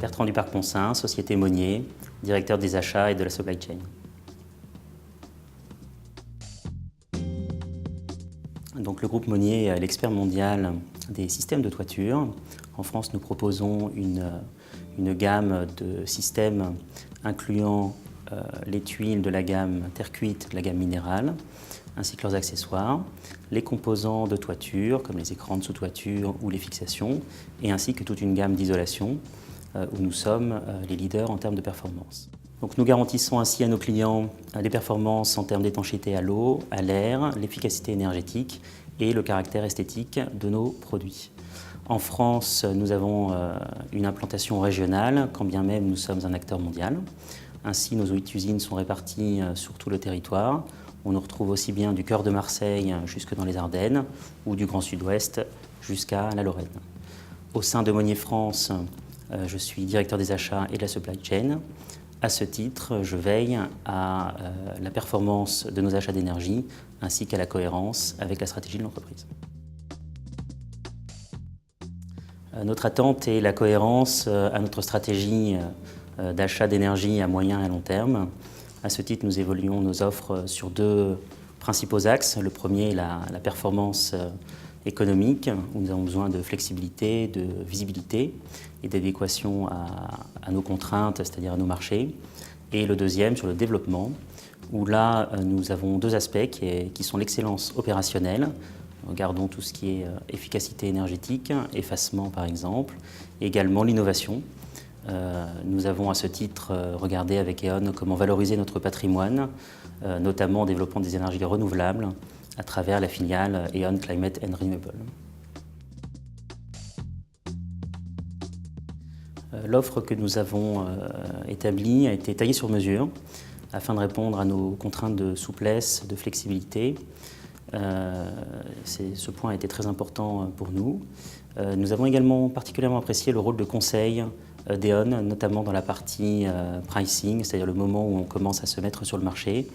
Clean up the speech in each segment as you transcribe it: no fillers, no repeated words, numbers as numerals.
Bertrand Duparc-Ponsin, Société Monnier, directeur des achats et de la supply chain. Donc, le groupe Monnier est l'expert mondial des systèmes de toiture. En France, nous proposons une gamme de systèmes incluant les tuiles de la gamme terre cuite, de la gamme minérale, ainsi que leurs accessoires, les composants de toiture, comme les écrans de sous-toiture ou les fixations, et ainsi que toute une gamme d'isolation, où nous sommes les leaders en termes de performance. Donc, nous garantissons ainsi à nos clients les performances en termes d'étanchéité à l'eau, à l'air, l'efficacité énergétique et le caractère esthétique de nos produits. En France, nous avons une implantation régionale, quand bien même nous sommes un acteur mondial. Ainsi, nos 8 usines sont réparties sur tout le territoire. On nous retrouve aussi bien du cœur de Marseille jusque dans les Ardennes ou du Grand Sud-Ouest jusqu'à la Lorraine. Au sein de Monnier France, je suis directeur des achats et de la supply chain. À ce titre, je veille à la performance de nos achats d'énergie ainsi qu'à la cohérence avec la stratégie de l'entreprise. Notre attente est la cohérence à notre stratégie d'achat d'énergie à moyen et à long terme. À ce titre, nous évoluons nos offres sur 2 principaux axes. Le premier est la performance économique, où nous avons besoin de flexibilité, de visibilité et d'adéquation à nos contraintes, c'est-à-dire à nos marchés. Et le deuxième sur le développement, où là, nous avons 2 aspects qui sont l'excellence opérationnelle. Regardons tout ce qui est efficacité énergétique, effacement par exemple, et également l'innovation. Nous avons à ce titre regardé avec E.ON comment valoriser notre patrimoine, notamment en développant des énergies renouvelables à travers la filiale E.ON Climate and Renewable. L'offre que nous avons établie a été taillée sur mesure afin de répondre à nos contraintes de souplesse, de flexibilité. Ce point a été très important pour nous. Nous avons également particulièrement apprécié le rôle de conseil d'E.ON, notamment dans la partie pricing, c'est-à-dire le moment où on commence à se mettre sur le marché,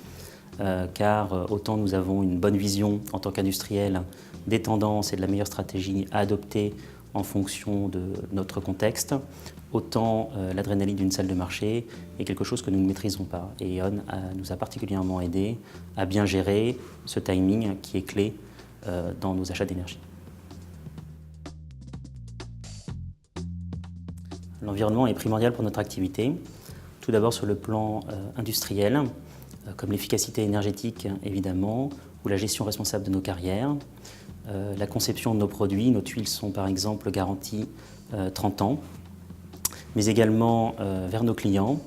car autant nous avons une bonne vision en tant qu'industriel des tendances et de la meilleure stratégie à adopter en fonction de notre contexte, autant l'adrénaline d'une salle de marché est quelque chose que nous ne maîtrisons pas. Et E.ON nous a particulièrement aidé à bien gérer ce timing qui est clé dans nos achats d'énergie. L'environnement est primordial pour notre activité, tout d'abord sur le plan industriel, comme l'efficacité énergétique évidemment, ou la gestion responsable de nos carrières, la conception de nos produits. Nos tuiles sont par exemple garanties 30 ans, mais également vers nos clients.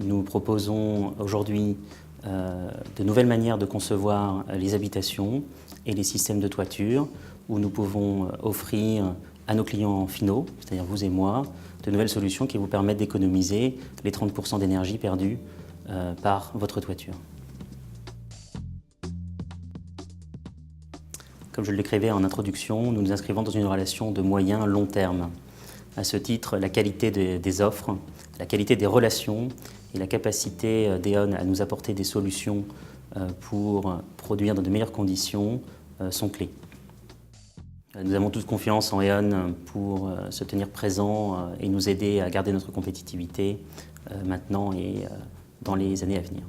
Nous proposons aujourd'hui de nouvelles manières de concevoir les habitations et les systèmes de toiture, où nous pouvons offrir à nos clients finaux, c'est-à-dire vous et moi, de nouvelles solutions qui vous permettent d'économiser les 30% d'énergie perdue par votre toiture. Comme je l'écrivais en introduction, nous nous inscrivons dans une relation de moyen long terme. À ce titre, la qualité des offres, la qualité des relations et la capacité d'E.ON à nous apporter des solutions pour produire dans de meilleures conditions sont clés. Nous avons tous confiance en E.ON pour se tenir présent et nous aider à garder notre compétitivité maintenant et dans les années à venir.